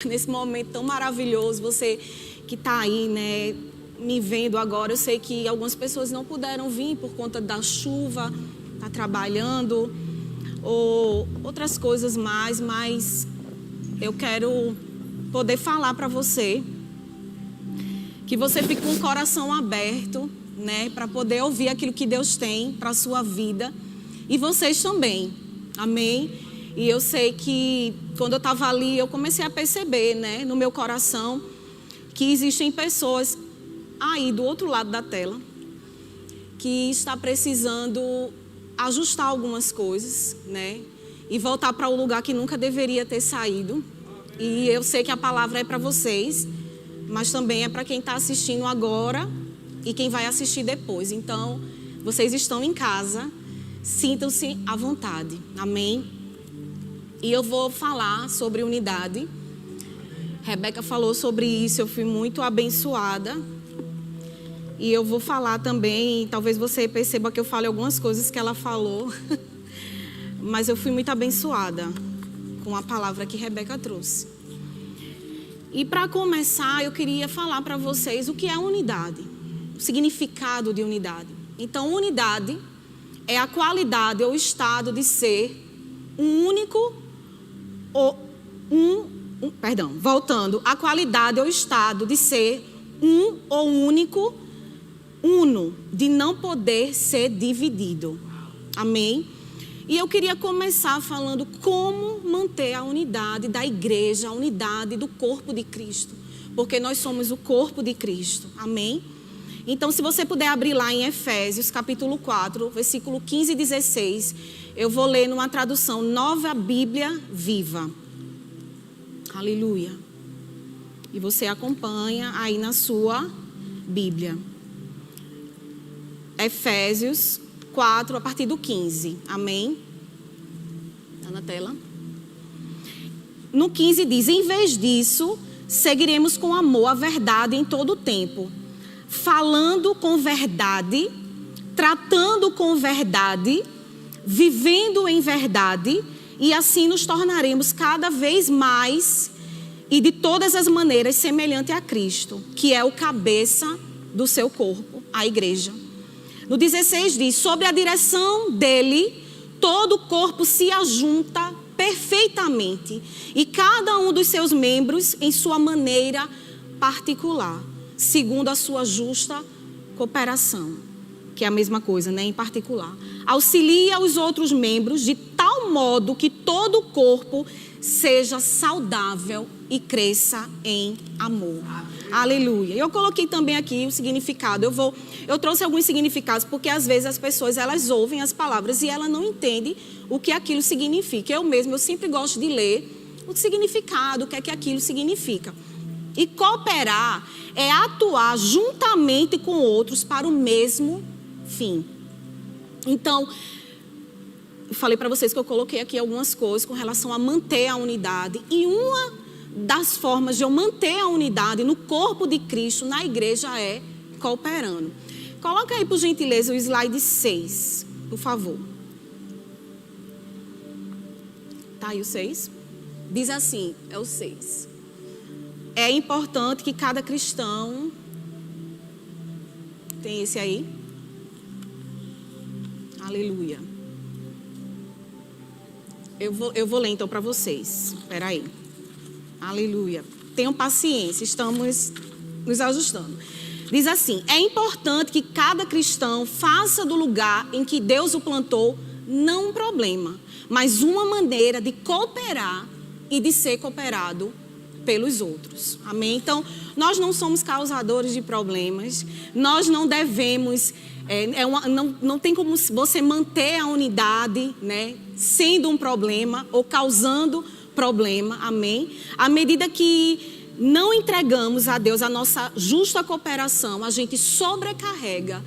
Nesse momento tão maravilhoso, você que está aí, né, me vendo agora, eu sei que algumas pessoas não puderam vir por conta da chuva, tá trabalhando, ou outras coisas mais, mas eu quero poder falar para você, que você fique com o coração aberto, né, para poder ouvir aquilo que Deus tem para a sua vida, e vocês também, amém? E eu sei que quando eu estava ali, eu comecei a perceber, né, no meu coração, que existem pessoas aí do outro lado da tela que está precisando ajustar algumas coisas, né, e voltar para o lugar que nunca deveria ter saído. E eu sei que a palavra é para vocês, mas também é para quem está assistindo agora e quem vai assistir depois. Então, vocês estão em casa, sintam-se à vontade, amém? E eu vou falar sobre unidade. Rebeca falou sobre isso, eu fui muito abençoada. E eu vou falar também, talvez você perceba que eu fale algumas coisas que ela falou. Mas eu fui muito abençoada com a palavra que Rebeca trouxe. E para começar, eu queria falar para vocês o que é unidade. O significado de unidade. Então, unidade é a qualidade ou estado de ser um único voltando, a qualidade ou estado de ser um ou único, uno, de não poder ser dividido. Amém? E eu queria começar falando como manter a unidade da igreja, a unidade do corpo de Cristo, porque nós somos o corpo de Cristo. Amém? Então, se você puder abrir lá em Efésios, capítulo 4, versículo 15 e 16, eu vou ler numa tradução Nova Bíblia Viva. Aleluia. E você acompanha aí na sua Bíblia. Efésios 4, a partir do 15. Amém? Está na tela? No 15 diz: em vez disso, seguiremos com amor a verdade em todo o tempo, falando com verdade, tratando com verdade, vivendo em verdade, e assim nos tornaremos cada vez mais e de todas as maneiras semelhante a Cristo, que é o cabeça do seu corpo, a igreja. No 16 diz: sob a direção dele, todo o corpo se ajunta perfeitamente, e cada um dos seus membros em sua maneira particular, segundo a sua justa cooperação, que é a mesma coisa, né? Em particular, auxilia os outros membros de tal modo que todo o corpo seja saudável e cresça em amor. Aleluia. Eu coloquei também aqui o significado. Eu trouxe alguns significados, porque às vezes as pessoas elas ouvem as palavras e elas não entendem o que aquilo significa. Eu sempre gosto de ler o significado, o que é que aquilo significa. E cooperar é atuar juntamente com outros para o mesmo fim. Então, eu falei para vocês que eu coloquei aqui algumas coisas com relação a manter a unidade. E uma das formas de eu manter a unidade no corpo de Cristo, na igreja, é cooperando. Coloca aí, por gentileza, o slide 6, por favor. Tá aí o 6? Diz assim, é o 6. É importante que cada cristão... Tem esse aí? Aleluia. Eu vou ler então para vocês. Espera aí. Aleluia. Tenham paciência, estamos nos ajustando. Diz assim: é importante que cada cristão faça do lugar em que Deus o plantou não um problema, mas uma maneira de cooperar e de ser cooperado pelos outros. Amém? Então, nós não somos causadores de problemas, nós não devemos... não tem como você manter a unidade, né, sendo um problema ou causando problema, amém? À medida que não entregamos a Deus a nossa justa cooperação, a gente sobrecarrega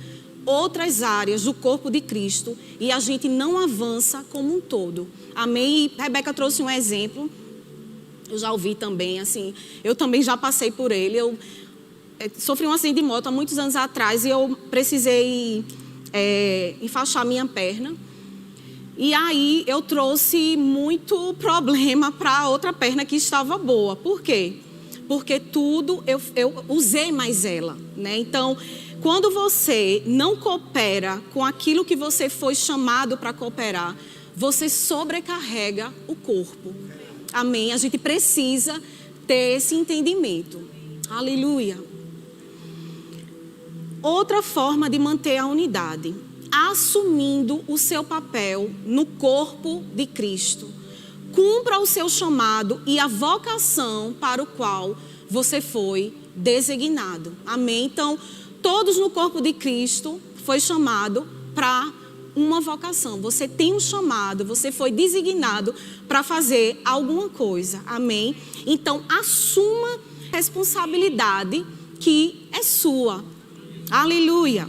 outras áreas do corpo de Cristo e a gente não avança como um todo, amém? E Rebeca trouxe um exemplo, eu já ouvi também, assim, eu também já passei por ele. Eu sofri um acidente de moto há muitos anos atrás e eu precisei enfaixar minha perna. E aí eu trouxe muito problema para a outra perna que estava boa. Por quê? Porque tudo eu usei mais ela, né? Então, quando você não coopera com aquilo que você foi chamado para cooperar, você sobrecarrega o corpo. Amém? A gente precisa ter esse entendimento. Aleluia. Outra forma de manter a unidade: assumindo o seu papel no corpo de Cristo. Cumpra o seu chamado e a vocação para o qual você foi designado. Amém? Então, todos no corpo de Cristo foi chamado para uma vocação. Você tem um chamado, você foi designado para fazer alguma coisa. Amém? Então, assuma a responsabilidade que é sua. Aleluia.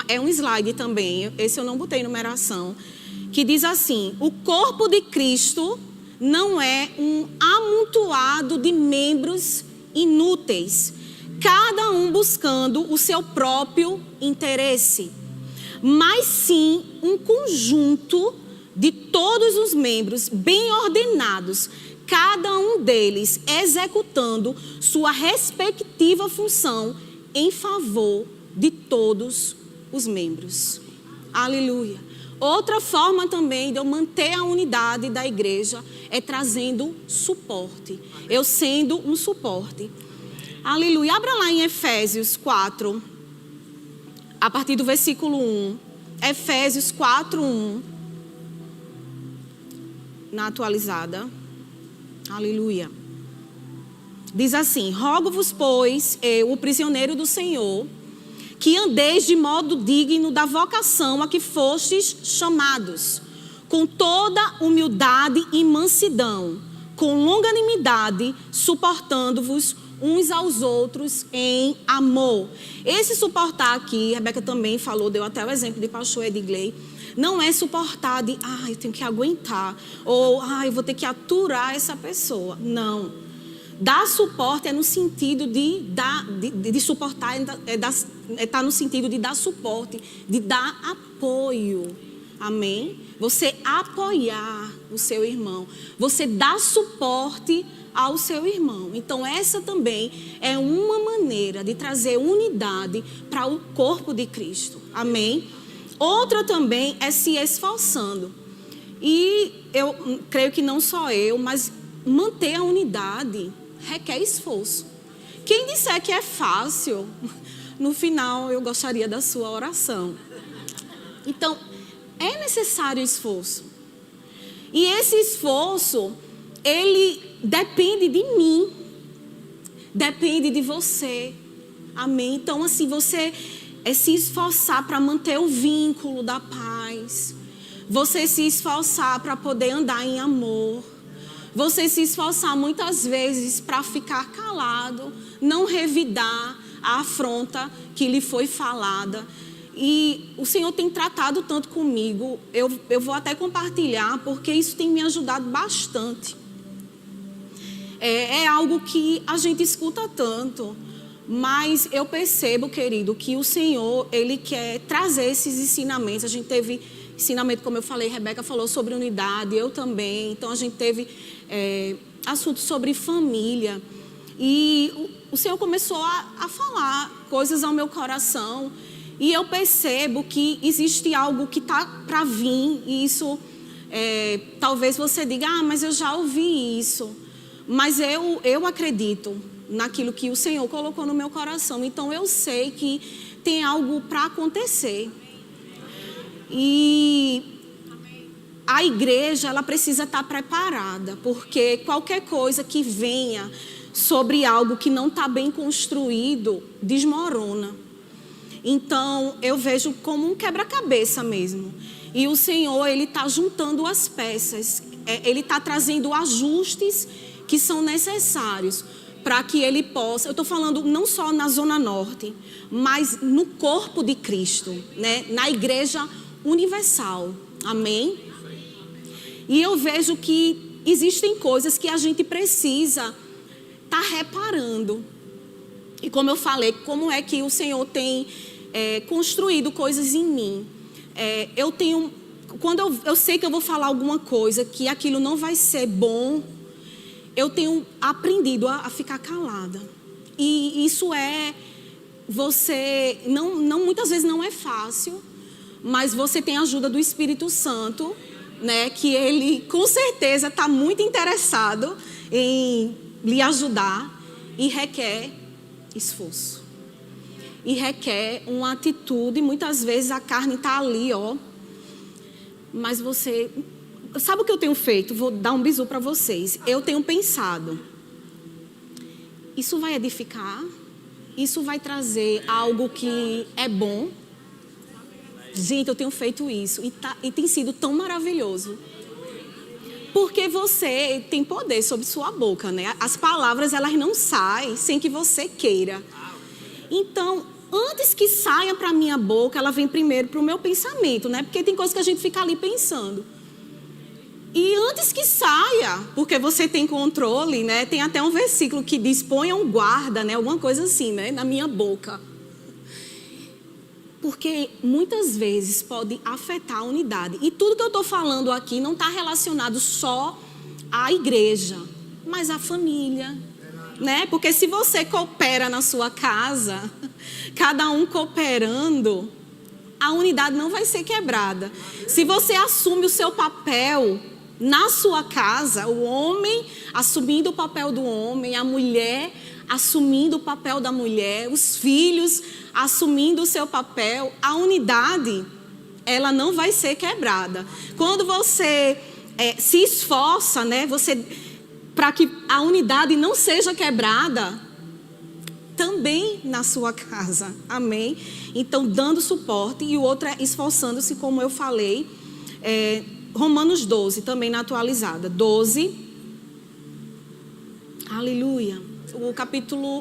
É um slide também, esse eu não botei numeração, que diz assim: o corpo de Cristo não é um amontoado de membros inúteis, cada um buscando o seu próprio interesse, mas sim um conjunto de todos os membros bem ordenados, cada um deles executando sua respectiva função em favor de todos os membros. Aleluia. Outra forma também de eu manter a unidade da igreja é trazendo suporte. Eu sendo um suporte. Aleluia. Abra lá em Efésios 4, a partir do versículo 1. Efésios 4, 1. Na atualizada. Aleluia. Diz assim: rogo-vos, pois, eu, o prisioneiro do Senhor, que andeis de modo digno da vocação a que fostes chamados, com toda humildade e mansidão, com longanimidade, suportando-vos uns aos outros em amor. Esse suportar aqui, Rebeca também falou, deu até o exemplo de pastor Edgley, não é suportar de, eu tenho que aguentar, ou, eu vou ter que aturar essa pessoa. Não. Dar suporte é no sentido de suportar, está no sentido de dar suporte, de dar apoio. Amém? Você apoiar o seu irmão, você dar suporte ao seu irmão. Então, essa também é uma maneira de trazer unidade para o corpo de Cristo. Amém? Outra também é se esforçando. E eu creio que não só eu, mas manter a unidade requer esforço. Quem disser que é fácil, no final eu gostaria da sua oração. Então, é necessário esforço. E esse esforço, ele depende de mim, depende de você. Amém? Então, assim, você se esforçar para manter o vínculo da paz. Você se esforçar para poder andar em amor. Você se esforçar muitas vezes para ficar calado, não revidar a afronta que lhe foi falada. E o Senhor tem tratado tanto comigo, eu vou até compartilhar, porque isso tem me ajudado bastante. É algo que a gente escuta tanto, mas eu percebo, querido, que o Senhor, Ele quer trazer esses ensinamentos. A gente teve ensinamento, como eu falei, Rebeca falou sobre unidade, eu também. Então, a gente teve assuntos sobre família. E o Senhor começou a falar coisas ao meu coração. E eu percebo que existe algo que está para vir. E isso, talvez você diga, mas eu já ouvi isso. Mas eu acredito naquilo que o Senhor colocou no meu coração. Então, eu sei que tem algo para acontecer. E a igreja, ela precisa estar preparada, porque qualquer coisa que venha sobre algo que não está bem construído, desmorona. Então, eu vejo como um quebra-cabeça mesmo. E o Senhor, Ele está juntando as peças. Ele está trazendo ajustes que são necessários para que Ele possa... Eu estou falando não só na Zona Norte, mas no corpo de Cristo, né? Na igreja universal. Amém? E eu vejo que existem coisas que a gente precisa estar reparando. E como eu falei, como é que o Senhor tem construído coisas em mim. Eu tenho quando eu sei que eu vou falar alguma coisa, que aquilo não vai ser bom, eu tenho aprendido a ficar calada. E isso muitas vezes não é fácil, mas você tem a ajuda do Espírito Santo, né? Que ele com certeza está muito interessado em lhe ajudar, e requer esforço. E requer uma atitude, muitas vezes a carne está ali, mas você... Sabe o que eu tenho feito? Vou dar um bisu para vocês. Eu tenho pensado, isso vai edificar? Isso vai trazer algo que é bom? Gente, eu tenho feito isso e tem sido tão maravilhoso. Porque você tem poder sobre sua boca, né? As palavras, elas não saem sem que você queira. Então, antes que saia para a minha boca, ela vem primeiro para o meu pensamento, né? Porque tem coisas que a gente fica ali pensando. E antes que saia, porque você tem controle, né? Tem até um versículo que diz, ponha um guarda, né? Alguma coisa assim, né? Na minha boca. Porque muitas vezes pode afetar a unidade. E tudo que eu estou falando aqui não está relacionado só à igreja, mas à família, né? Porque se você coopera na sua casa, cada um cooperando, a unidade não vai ser quebrada. Se você assume o seu papel na sua casa, o homem assumindo o papel do homem, a mulher assumindo o papel da mulher, os filhos assumindo o seu papel, a unidade, ela não vai ser quebrada. Quando você se esforça, né, para que a unidade não seja quebrada, também na sua casa, amém? Então, dando suporte, e o outro é esforçando-se, como eu falei, Romanos 12, também na atualizada, 12, aleluia,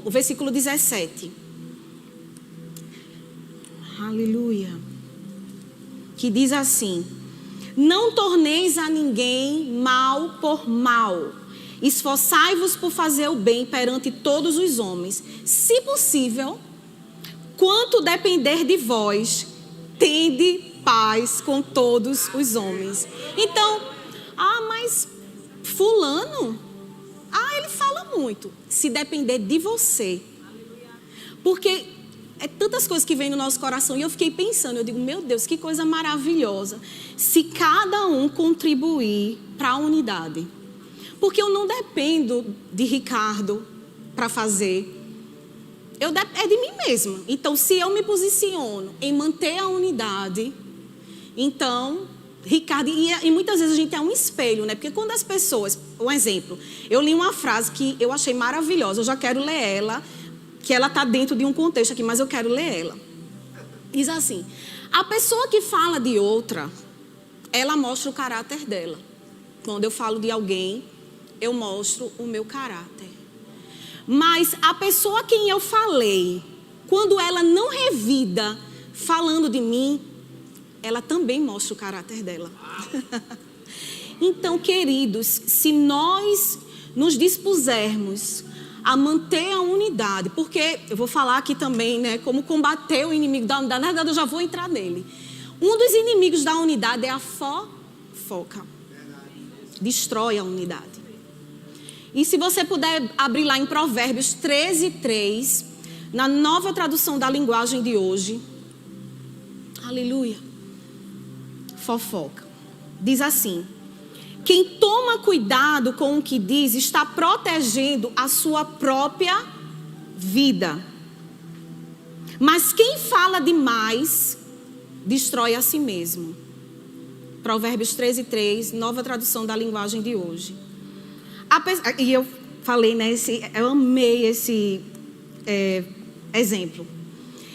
o versículo 17, aleluia, que diz assim, não torneis a ninguém mal por mal, esforçai-vos por fazer o bem perante todos os homens, se possível, quanto depender de vós, tende paz com todos os homens. Então, mas fulano, ele fala muito. Se depender de você. Porque é tantas coisas que vêm no nosso coração. E eu fiquei pensando, eu digo, meu Deus, que coisa maravilhosa. Se cada um contribuir para a unidade. Porque eu não dependo de Ricardo para fazer. É de mim mesma. Então, se eu me posiciono em manter a unidade, então, Ricardo, e muitas vezes a gente é um espelho, né? Porque quando as pessoas, um exemplo, eu li uma frase que eu achei maravilhosa, eu já quero ler ela, que ela está dentro de um contexto aqui, mas eu quero ler ela. Diz assim, a pessoa que fala de outra, ela mostra o caráter dela. Quando eu falo de alguém, eu mostro o meu caráter. Mas a pessoa a quem eu falei, quando ela não revida falando de mim, ela também mostra o caráter dela. Então, queridos, se nós nos dispusermos a manter a unidade, porque eu vou falar aqui também, né, como combater o inimigo da unidade, na verdade eu já vou entrar nele. Um dos inimigos da unidade é a fofoca. Destrói a unidade. E se você puder abrir lá em Provérbios 13:3, na nova tradução da linguagem de hoje, aleluia, fofoca, diz assim, quem toma cuidado com o que diz está protegendo a sua própria vida, mas quem fala demais destrói a si mesmo. Provérbios 13:3, nova tradução da linguagem de hoje. E eu falei, né, eu amei esse exemplo.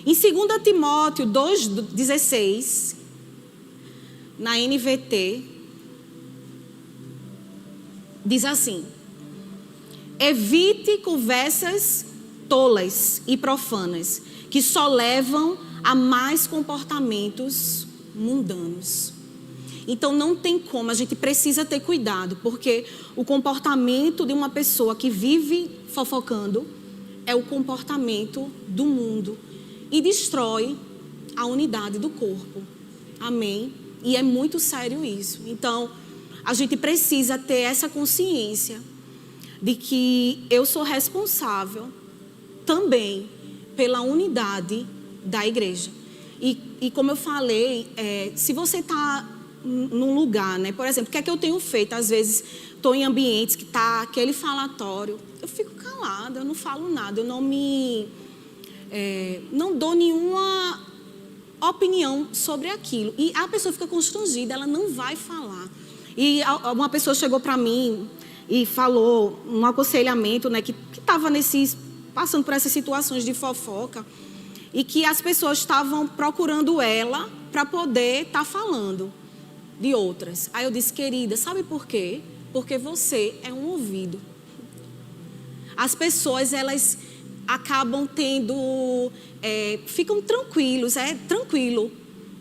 Em 2 Timóteo 2:16, na NVT, diz assim, evite conversas tolas e profanas, que só levam a mais comportamentos mundanos. Então não tem como, a gente precisa ter cuidado, porque o comportamento de uma pessoa que vive fofocando é o comportamento do mundo e destrói a unidade do corpo. Amém? E é muito sério isso. Então, a gente precisa ter essa consciência de que eu sou responsável também pela unidade da igreja. E como eu falei, se você está num lugar, né? Por exemplo, o que é que eu tenho feito? Às vezes estou em ambientes que está aquele falatório, eu fico calada, eu não falo nada, eu não dou nenhuma opinião sobre aquilo. E a pessoa fica constrangida, ela não vai falar. E uma pessoa chegou para mim e falou um aconselhamento, né, que estava passando por essas situações de fofoca e que as pessoas estavam procurando ela para poder estar falando de outras. Aí eu disse, querida, sabe por quê? Porque você é um ouvido. As pessoas, elas acabam ficam tranquilos, tranquilo.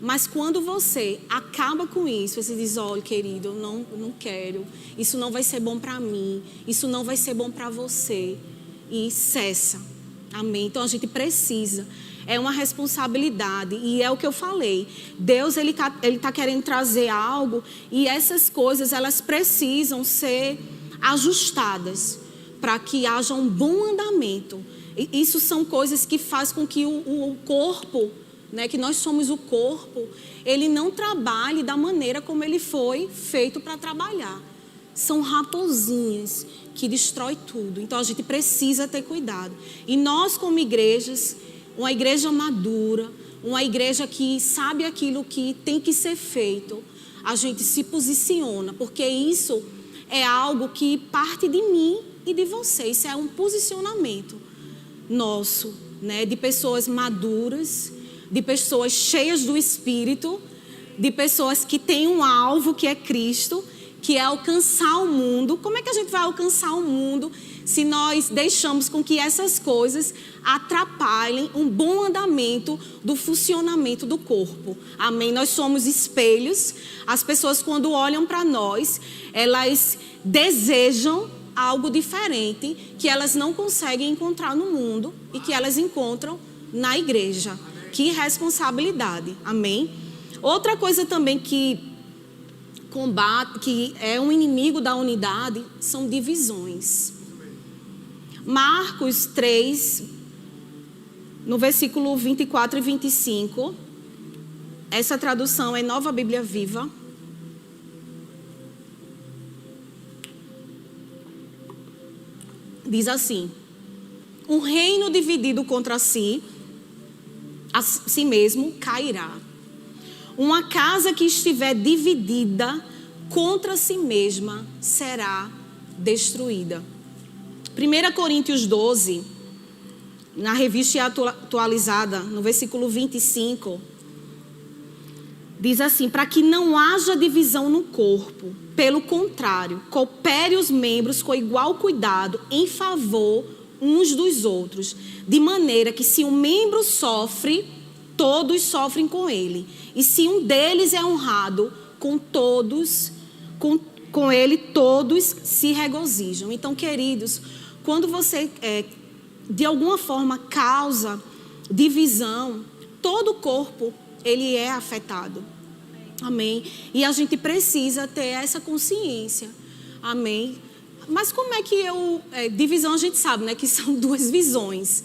Mas quando você acaba com isso, você diz, olha, querido, eu não quero, isso não vai ser bom para mim, isso não vai ser bom para você. E cessa. Amém? Então a gente precisa. É uma responsabilidade. E é o que eu falei. Deus, ele tá querendo trazer algo. E essas coisas, elas precisam ser ajustadas para que haja um bom andamento. E isso são coisas que fazem com que o corpo, né, que nós somos o corpo, ele não trabalhe da maneira como ele foi feito para trabalhar. São raposinhas que destrói tudo. Então a gente precisa ter cuidado. E nós, como igrejas, uma igreja madura, uma igreja que sabe aquilo que tem que ser feito, a gente se posiciona, porque isso é algo que parte de mim e de você. Isso é um posicionamento nosso, né? De pessoas maduras, de pessoas cheias do Espírito, de pessoas que têm um alvo que é Cristo, que é alcançar o mundo. Como é que a gente vai alcançar o mundo se nós deixamos com que essas coisas atrapalhem um bom andamento do funcionamento do corpo? Amém? Nós somos espelhos. As pessoas, quando olham para nós, elas desejam algo diferente que elas não conseguem encontrar no mundo e que elas encontram na igreja. Que responsabilidade. Amém? Outra coisa também que é um inimigo da unidade, são divisões. Marcos 3, no versículo 24 e 25, essa tradução é Nova Bíblia Viva. Diz assim: um reino dividido contra si, a si mesmo cairá. Uma casa que estiver dividida contra si mesma será destruída. 1 Coríntios 12, na revista atualizada, no versículo 25, diz assim: para que não haja divisão no corpo, pelo contrário, coopere os membros com igual cuidado em favor uns dos outros, de maneira que se um membro sofre, todos sofrem com ele. E se um deles é honrado, com ele todos se regozijam. Então, queridos, quando você de alguma forma causa divisão, todo o corpo ele é afetado. Amém? E a gente precisa ter essa consciência. Amém? Mas como é que divisão a gente sabe, né? Que são duas visões.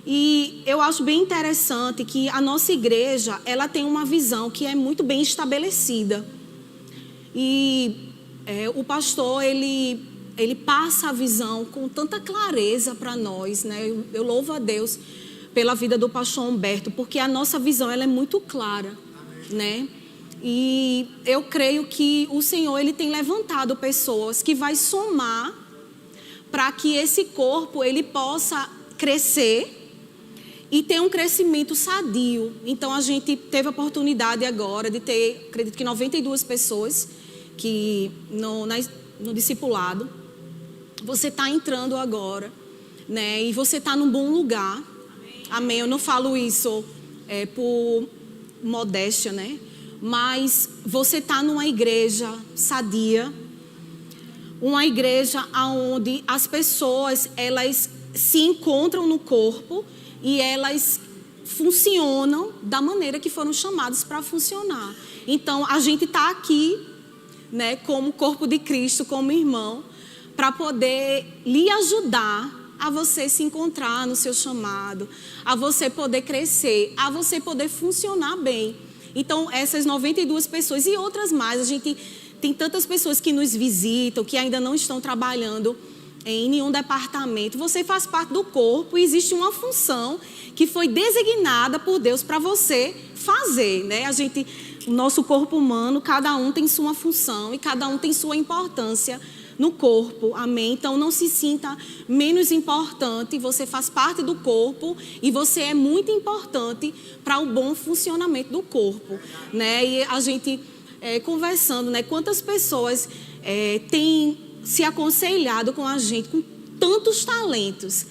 E eu acho bem interessante que a nossa igreja, ela tem uma visão que é muito bem estabelecida. E o pastor, ele passa a visão com tanta clareza para nós, né? Eu louvo a Deus pela vida do pastor Humberto, porque a nossa visão, ela é muito clara, né? E eu creio que o Senhor, ele tem levantado pessoas que vai somar para que esse corpo, ele possa crescer e ter um crescimento sadio. Então, a gente teve a oportunidade agora de ter, acredito que 92 pessoas que no discipulado. Você está entrando agora, né? E você está num bom lugar. Amém? Eu não falo isso por modéstia, né? Mas você está numa igreja sadia, uma igreja onde as pessoas, elas se encontram no corpo e elas funcionam da maneira que foram chamados para funcionar. Então, a gente está aqui, né, como corpo de Cristo, como irmão, para poder lhe ajudar a você se encontrar no seu chamado, a você poder crescer, a você poder funcionar bem. Então, essas 92 pessoas e outras mais, a gente tem tantas pessoas que nos visitam, que ainda não estão trabalhando em nenhum departamento. Você faz parte do corpo e existe uma função que foi designada por Deus para você fazer, né? O nosso corpo humano, cada um tem sua função e cada um tem sua importância no corpo, amém? Então não se sinta menos importante, você faz parte do corpo e você é muito importante para o bom funcionamento do corpo, né? E a gente conversando, né? Quantas pessoas têm se aconselhado com a gente, com tantos talentos,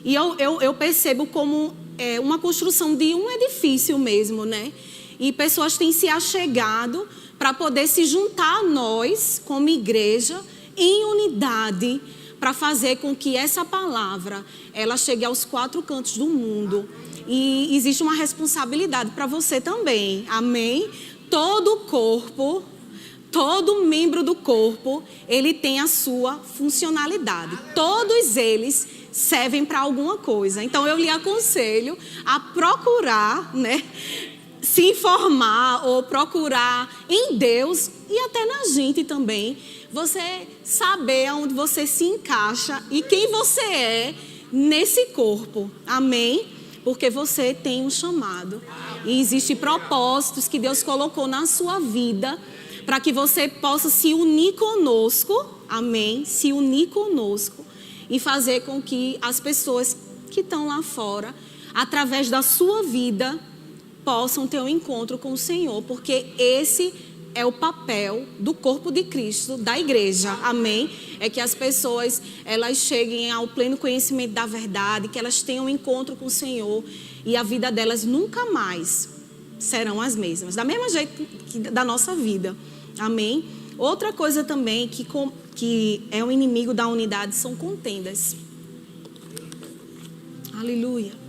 e eu percebo como uma construção de um edifício mesmo, né? E pessoas têm se achegado para poder se juntar a nós como igreja em unidade, para fazer com que essa palavra ela chegue aos 4 cantos do mundo. E existe uma responsabilidade para você também, amém? Todo corpo, todo membro do corpo, ele tem a sua funcionalidade. Todos eles servem para alguma coisa. Então eu lhe aconselho a procurar, né, se informar ou procurar em Deus e até na gente também, você saber aonde você se encaixa e quem você é nesse corpo, amém? Porque você tem um chamado e existem propósitos que Deus colocou na sua vida para que você possa se unir conosco, amém? Se unir conosco e fazer com que as pessoas que estão lá fora, através da sua vida, possam ter um encontro com o Senhor, porque esse é o papel do corpo de Cristo, da igreja, amém? É que as pessoas, elas cheguem ao pleno conhecimento da verdade, que elas tenham um encontro com o Senhor e a vida delas nunca mais serão as mesmas, da mesma jeito que da nossa vida, amém? Outra coisa também que é um inimigo da unidade são contendas. Aleluia.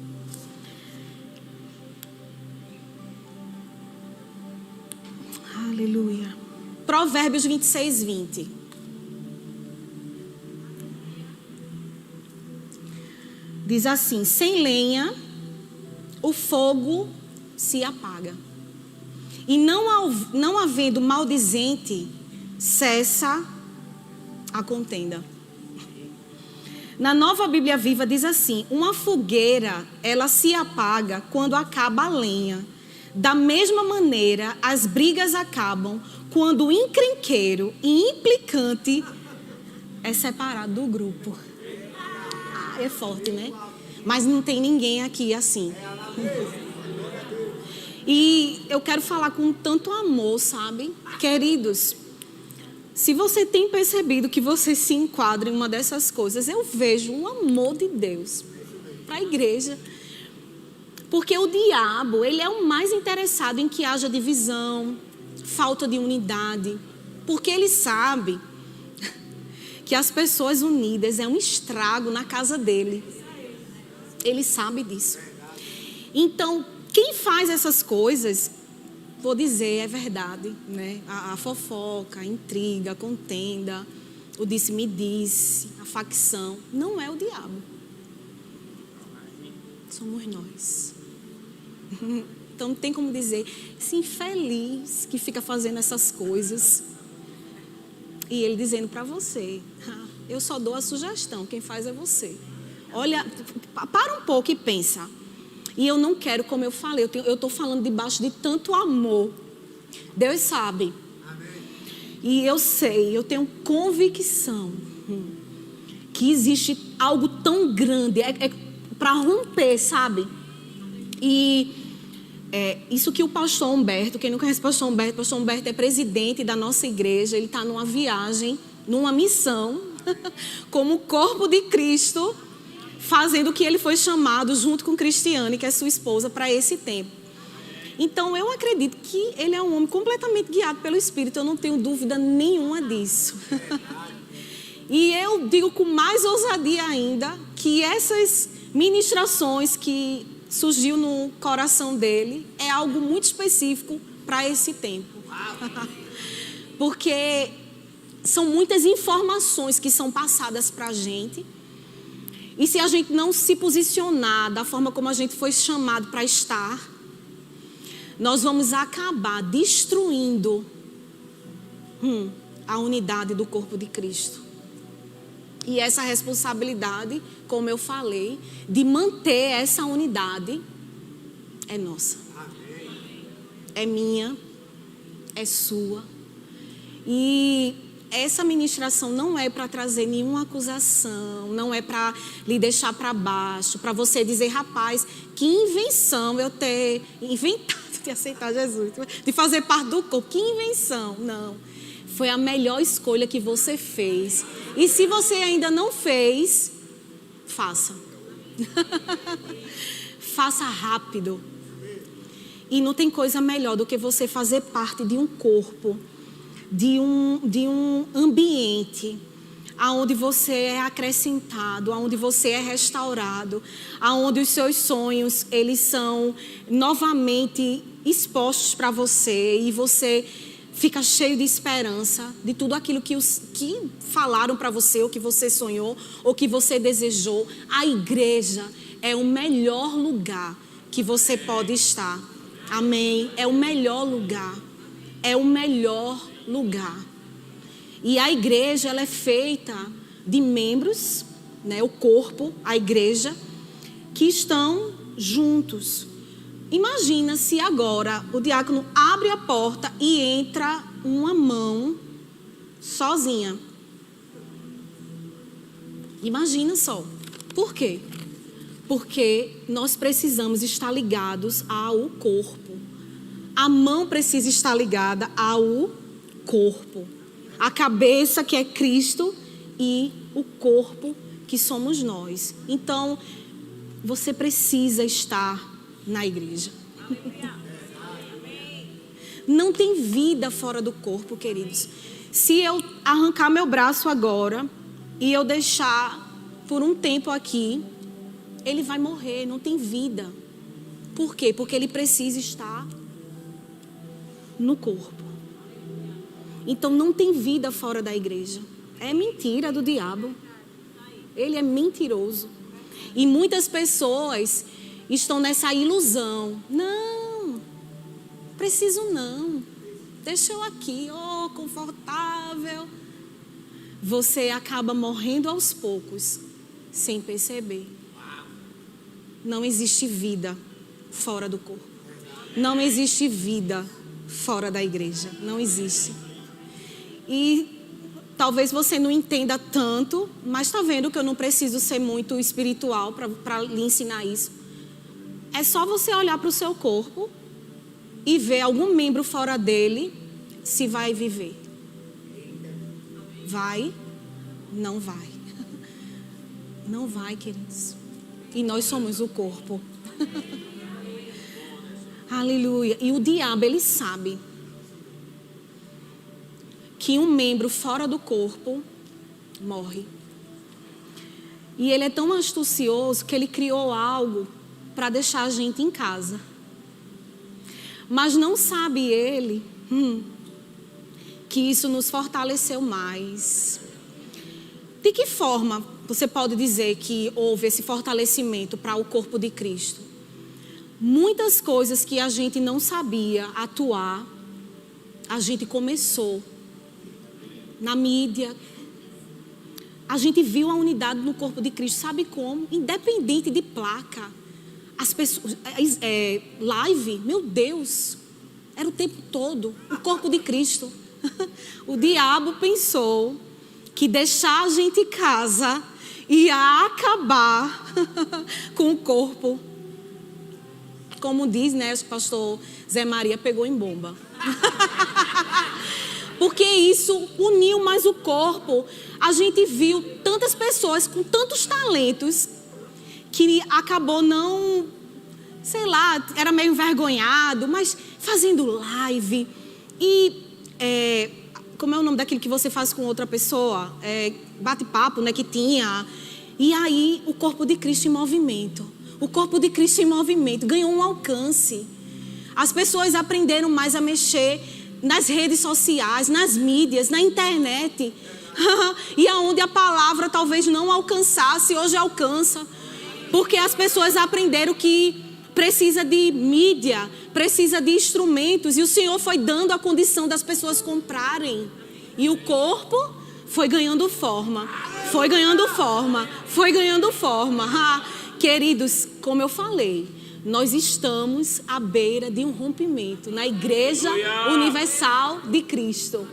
Aleluia. Provérbios 26, 20. Diz assim: sem lenha, o fogo se apaga. E não havendo maldizente, cessa a contenda. Na Nova Bíblia Viva diz assim: uma fogueira, ela se apaga quando acaba a lenha. Da mesma maneira, as brigas acabam quando o encrenqueiro e implicante é separado do grupo. É forte, né? Mas não tem ninguém aqui assim. E eu quero falar com tanto amor, sabe? Queridos, se você tem percebido que você se enquadra em uma dessas coisas, eu vejo o amor de Deus para a igreja. Porque o diabo, ele é o mais interessado em que haja divisão, falta de unidade. Porque ele sabe que as pessoas unidas é um estrago na casa dele. Ele sabe disso. Então, quem faz essas coisas, vou dizer, é verdade, né? A fofoca, a intriga, a contenda, o disse-me-disse, a facção, não é o diabo. Somos nós. Então não tem como dizer, esse infeliz que fica fazendo essas coisas. E ele dizendo para você, eu só dou a sugestão, quem faz é você. Olha, para um pouco e pensa. E eu não quero, como eu falei, eu estou falando debaixo de tanto amor. Deus sabe. E eu sei, eu tenho convicção que existe algo tão grande, é para romper, sabe? E isso que o pastor Humberto, quem não conhece o pastor Humberto é presidente da nossa igreja, ele está numa viagem, numa missão, como corpo de Cristo, fazendo o que ele foi chamado junto com Cristiane, que é sua esposa, para esse tempo. Então eu acredito que ele é um homem completamente guiado pelo Espírito, eu não tenho dúvida nenhuma disso. E eu digo com mais ousadia ainda que essas ministrações que surgiu no coração dele é algo muito específico para esse tempo. Porque são muitas informações que são passadas para a gente. E se a gente não se posicionar da forma como a gente foi chamado para estar, nós vamos acabar destruindo a unidade do corpo de Cristo. E essa responsabilidade, como eu falei, de manter essa unidade é nossa. É minha, é sua. E essa ministração não é para trazer nenhuma acusação, não é para lhe deixar para baixo, para você dizer, rapaz, que invenção eu ter inventado de aceitar Jesus, de fazer parte do corpo, que invenção. Não, foi a melhor escolha que você fez. E se você ainda não fez, faça. Faça rápido. E não tem coisa melhor do que você fazer parte de um corpo, de um ambiente aonde você é acrescentado, aonde você é restaurado, aonde os seus sonhos eles são novamente expostos para você e você fica cheio de esperança de tudo aquilo que falaram para você, ou que você sonhou, ou que você desejou. A igreja é o melhor lugar que você pode estar. Amém? É o melhor lugar. É o melhor lugar. E a igreja, ela é feita de membros, né? O corpo, a igreja, que estão juntos. Imagina se agora o diácono abre a porta e entra uma mão sozinha. Imagina só. Por quê? Porque nós precisamos estar ligados ao corpo. A mão precisa estar ligada ao corpo. A cabeça, que é Cristo, e o corpo, que somos nós. Então, você precisa estar na igreja. Não tem vida fora do corpo, queridos. Se eu arrancar meu braço agora e eu deixar por um tempo aqui, ele vai morrer, não tem vida. Por quê? Porque ele precisa estar no corpo. Então não tem vida fora da igreja. É mentira do diabo. Ele é mentiroso. E muitas pessoas estão nessa ilusão. Não, preciso não. Deixa eu aqui, confortável. Você acaba morrendo aos poucos, sem perceber. Não existe vida fora do corpo. Não existe vida fora da igreja. Não existe. E talvez você não entenda tanto, mas está vendo que eu não preciso ser muito espiritual para lhe ensinar isso. É só você olhar para o seu corpo e ver algum membro fora dele se vai viver. Vai? Não vai. Não vai, queridos. E nós somos o corpo. Aleluia. E o diabo, ele sabe que um membro fora do corpo morre. E ele é tão astucioso que ele criou algo para deixar a gente em casa. Mas não sabe ele que isso nos fortaleceu mais. De que forma você pode dizer que houve esse fortalecimento para o corpo de Cristo? Muitas coisas que a gente não sabia atuar, a gente começou. Na mídia, a gente viu a unidade no corpo de Cristo. Sabe como? Independente de placa. As pessoas, live, meu Deus, era o tempo todo, o corpo de Cristo. O diabo pensou que deixar a gente em casa ia acabar com o corpo. Como diz, né, o pastor Zé Maria pegou em bomba. Porque isso uniu mais o corpo. A gente viu tantas pessoas com tantos talentos que acabou não, sei lá, era meio envergonhado, mas fazendo live. E, como é o nome daquilo que você faz com outra pessoa? Bate-papo, né, que tinha. E aí, o corpo de Cristo em movimento. O corpo de Cristo em movimento ganhou um alcance. As pessoas aprenderam mais a mexer nas redes sociais, nas mídias, na internet. E aonde a palavra talvez não alcançasse, hoje alcança. Porque as pessoas aprenderam que precisa de mídia, precisa de instrumentos. E o Senhor foi dando a condição das pessoas comprarem. E o corpo foi ganhando forma. Foi ganhando forma. Foi ganhando forma. Queridos, como eu falei, nós estamos à beira de um rompimento na Igreja Universal de Cristo.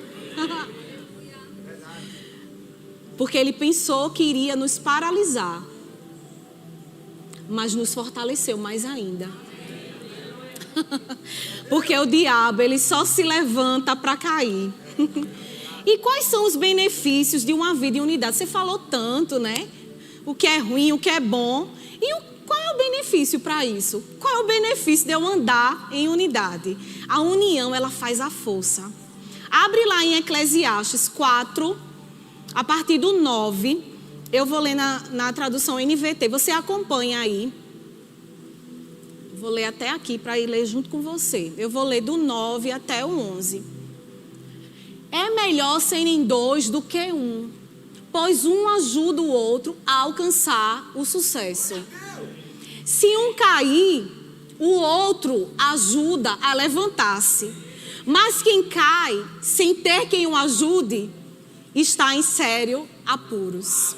Porque Ele pensou que iria nos paralisar, mas nos fortaleceu mais ainda. Porque o diabo, ele só se levanta para cair. E quais são os benefícios de uma vida em unidade? Você falou tanto, né? O que é ruim, o que é bom. E qual é o benefício para isso? Qual é o benefício de eu andar em unidade? A união, ela faz a força. Abre lá em Eclesiastes 4, a partir do 9. Eu vou ler na tradução NVT. Você acompanha aí. Vou ler até aqui para ir ler junto com você. Eu vou ler do 9 até o 11. É melhor serem dois do que um, pois um ajuda o outro a alcançar o sucesso. Se um cair, o outro ajuda a levantar-se. Mas quem cai sem ter quem o ajude, está em sério apuros.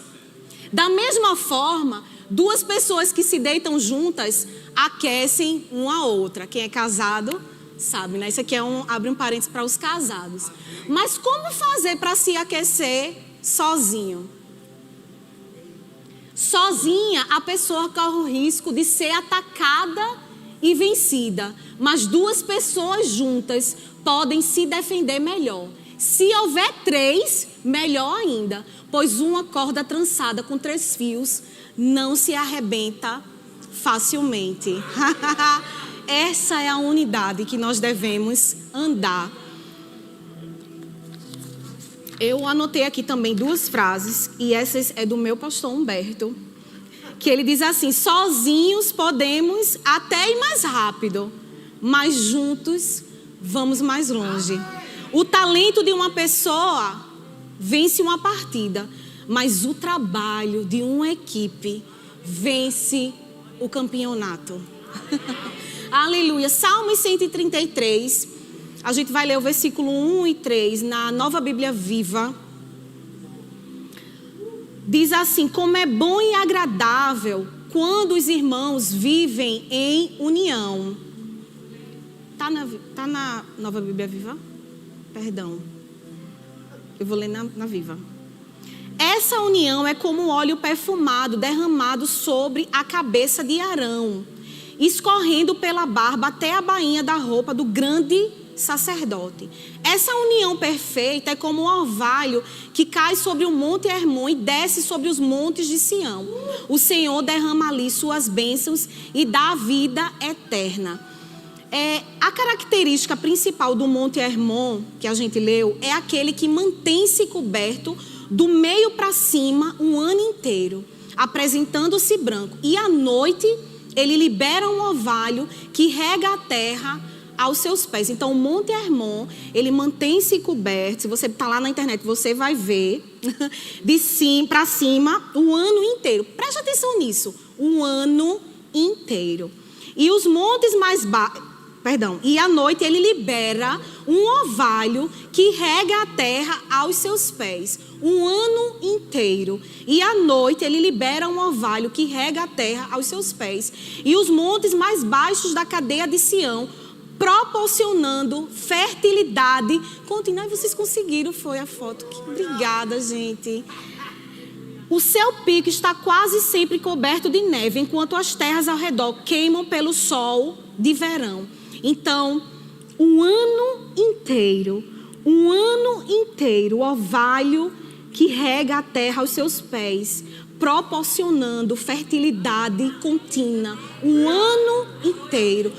Da mesma forma, duas pessoas que se deitam juntas aquecem uma a outra. Quem é casado sabe, né? Isso aqui abre um parênteses para os casados. Mas como fazer para se aquecer sozinho? Sozinha, a pessoa corre o risco de ser atacada e vencida. Mas duas pessoas juntas podem se defender melhor. Se houver três, melhor ainda, pois uma corda trançada com 3 fios não se arrebenta facilmente. Essa é a unidade que nós devemos andar. Eu anotei aqui também 2 frases, e essas é do meu pastor Humberto, que ele diz assim: sozinhos podemos até ir mais rápido, mas juntos vamos mais longe. O talento de uma pessoa vence uma partida, mas o trabalho de uma equipe vence o campeonato. Aleluia. Salmos 133, a gente vai ler o versículo 1 e 3 na Nova Bíblia Viva. Diz assim: como é bom e agradável quando os irmãos vivem em união. Tá na Nova Bíblia Viva? Perdão. Eu vou ler na Viva. Essa união é como óleo perfumado derramado sobre a cabeça de Arão, escorrendo pela barba até a bainha da roupa do grande sacerdote. Essa união perfeita é como um orvalho que cai sobre o monte Hermon e desce sobre os montes de Sião. O Senhor derrama ali suas bênçãos e dá a vida eterna. A característica principal do monte Hermon, que a gente leu, é aquele que mantém-se coberto do meio para cima um ano inteiro, apresentando-se branco. E à noite ele libera um orvalho que rega a terra aos seus pés. Então o monte Hermon, ele mantém-se coberto. Se você está lá na internet, você vai ver de cima para cima o ano inteiro. Preste atenção nisso, um ano inteiro. E os montes mais baixos, e à noite ele libera um orvalho que rega a terra aos seus pés. Um ano inteiro. E à noite ele libera um orvalho que rega a terra aos seus pés. E os montes mais baixos da cadeia de Sião, proporcionando fertilidade contínua. Vocês conseguiram, foi a foto. Obrigada, gente. O seu pico está quase sempre coberto de neve, enquanto as terras ao redor queimam pelo sol de verão. Então, um ano inteiro, orvalho que rega a terra aos seus pés, proporcionando fertilidade contínua. Um ano inteiro.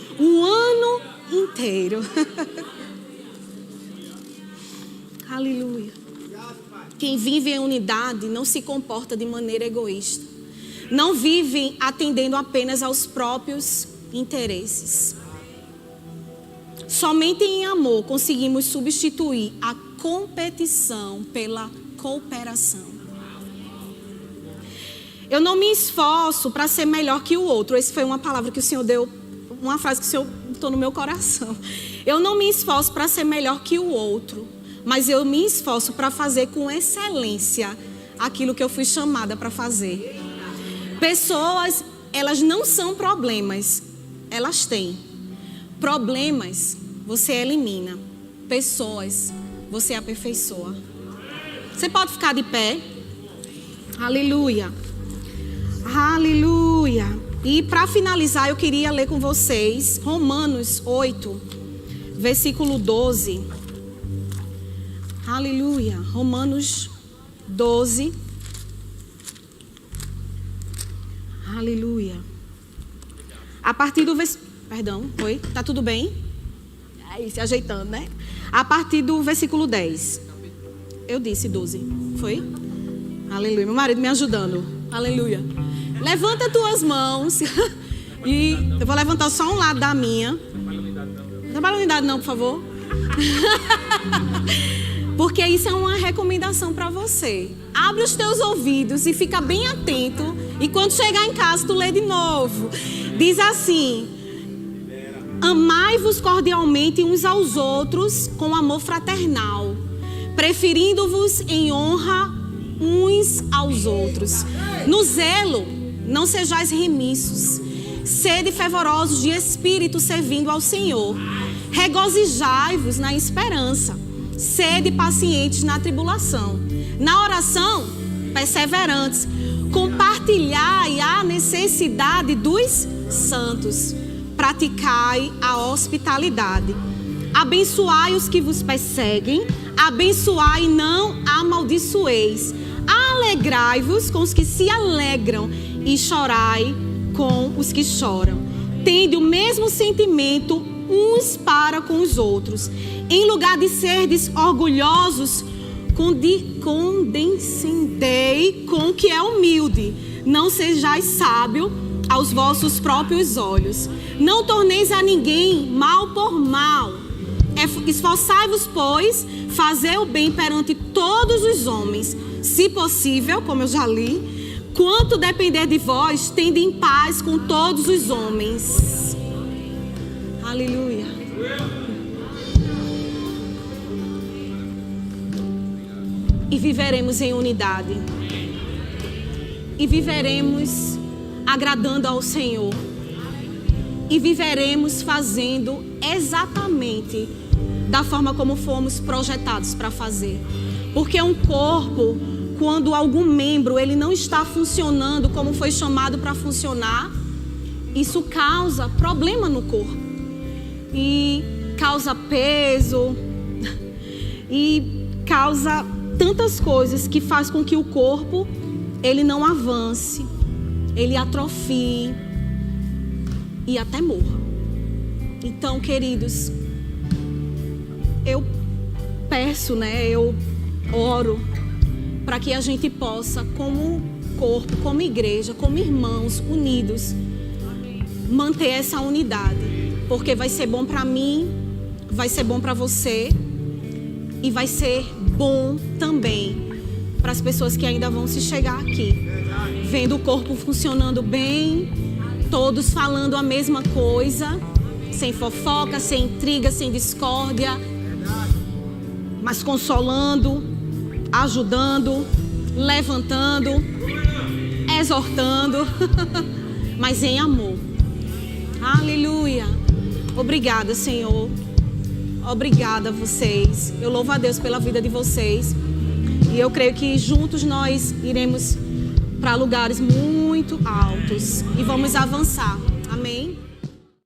Aleluia. Quem vive em unidade não se comporta de maneira egoísta. não vivem atendendo apenas aos próprios interesses. Somente em amor conseguimos substituir a competição pela cooperação. Eu não me esforço para ser melhor que o outro. Essa foi uma palavra que o Senhor deu, uma frase que o Senhor botou no meu coração. Eu não me esforço para ser melhor que o outro, mas eu me esforço para fazer com excelência aquilo que eu fui chamada para fazer. Pessoas, elas não são problemas, elas têm. Problemas, você elimina. Pessoas, você aperfeiçoa. Você pode ficar de pé? Aleluia. Aleluia. E para finalizar, eu queria ler com vocês Romanos 8, versículo 12. Aleluia. Romanos 12. Aleluia. A partir do Perdão, oi? Tá tudo bem? Aí, se ajeitando, né? A partir do versículo 10. Eu disse 12. Foi? Aleluia. Meu marido me ajudando. Aleluia. Levanta tuas mãos. E eu vou levantar só um lado da minha. Não trabalha unidade não, por favor. Porque isso é uma recomendação para você. Abre os teus ouvidos e fica bem atento. E quando chegar em casa, tu lê de novo. Diz assim: amai-vos cordialmente uns aos outros com amor fraternal, preferindo-vos em honra uns aos outros. No zelo, não sejais remissos. Sede fervorosos de espírito, servindo ao Senhor. Regozijai-vos na esperança. Sede pacientes na tribulação. Na oração, perseverantes. Compartilhai a necessidade dos santos. Praticai a hospitalidade. Abençoai os que vos perseguem. Abençoai e não amaldiçoeis. Alegrai-vos com os que se alegram e chorai com os que choram. Tende o mesmo sentimento uns para com os outros. Em lugar de serdes orgulhosos, condescendei com o que é humilde. Não sejais sábio aos vossos próprios olhos. Não torneis a ninguém mal por mal. Esforçai-vos, pois, fazer o bem perante todos os homens. Se possível, como eu já li, quanto depender de vós, tende em paz com todos os homens. Aleluia. E viveremos em unidade. E viveremos agradando ao Senhor. E viveremos fazendo exatamente da forma como fomos projetados para fazer. Porque um corpo, quando algum membro ele não está funcionando como foi chamado para funcionar, isso causa problema no corpo. E causa peso. E causa tantas coisas que faz com que o corpo ele não avance, ele atrofie e até morra. Então, queridos, eu peço, eu oro para que a gente possa, como corpo, como igreja, como irmãos unidos, manter essa unidade, porque vai ser bom para mim, vai ser bom para você e vai ser bom também para as pessoas que ainda vão se chegar aqui, vendo o corpo funcionando bem, todos falando a mesma coisa, sem fofoca, sem intriga, sem discórdia, mas consolando, ajudando, levantando, exortando, mas em amor. Aleluia. Obrigada, Senhor. Obrigada a vocês. Eu louvo a Deus pela vida de vocês. E eu creio que juntos nós iremos para lugares muito altos e vamos avançar. Amém?